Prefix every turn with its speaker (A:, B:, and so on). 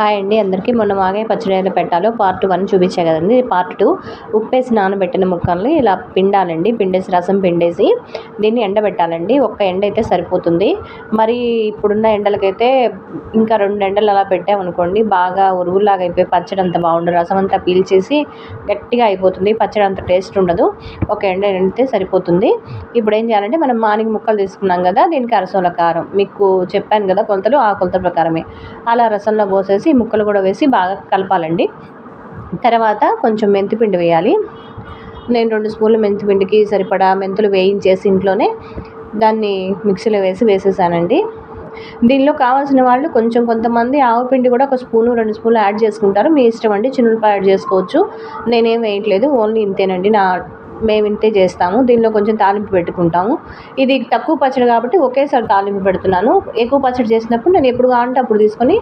A: Hi అండి అందరికీ. మొన్న మాగాయ పచ్చడి ఎలా పెట్టాలో పార్ట్ 1 చూపించా కదండి. పార్ట్ 2 ఉప్పేసి నానబెట్టిన ముక్కల్ని ఇలా పిండాలండి. పిండేసి రసం పిండేసి దీన్ని ఎండబెట్టాలండి. ఒక్క ఎండ అయితే సరిపోతుంది. మరి ఇప్పుడున్న ఎండలకైతే ఇంకా 2 ఎండలు అలా పెట్టామనుకోండి బాగా ఉరుగులాగా అయిపోయి పచ్చడి అంత బాగుండదు. రసం అంతా పీల్చేసి గట్టిగా అయిపోతుంది. పచ్చడి అంత టేస్ట్ ఉండదు. ఒక ఎండ ఎండితే సరిపోతుంది. ఇప్పుడు ఏం చేయాలంటే మనం మార్నింగ్ ముక్కలు తీసుకున్నాం కదా, దీనికి అరసోల కారం మీకు చెప్పాను కదా కొలతలు, ఆ కొలత ప్రకారమే అలా రసంలో పోసేసి ముక్కలు కూడా వేసి బాగా కలపాలండి. తర్వాత కొంచెం మెంతిపిండి వేయాలి. నేను 2 స్పూన్ల మెంతిపిండికి సరిపడా మెంతులు వేయించేసి ఇంట్లోనే దాన్ని మిక్సీలో వేసేసానండి. దీనిలో కావాల్సిన వాళ్ళు కొంతమంది ఆవపిండి కూడా 1 స్పూను 2 స్పూన్లు యాడ్ చేసుకుంటారు. మీ ఇష్టం అండి. చిన్నులపాయ యాడ్ చేసుకోవచ్చు. నేనేం వేయట్లేదు, ఓన్లీ ఇంతేనండి. మేము ఇంతే చేస్తాము. దీనిలో కొంచెం తాలింపు పెట్టుకుంటాము. ఇది తక్కువ పచ్చడి కాబట్టి ఒకేసారి తాలింపు పెడుతున్నాను. ఎక్కువ పచ్చడి చేసినప్పుడు నేను ఎప్పుడు కావాలంటే అప్పుడు తీసుకొని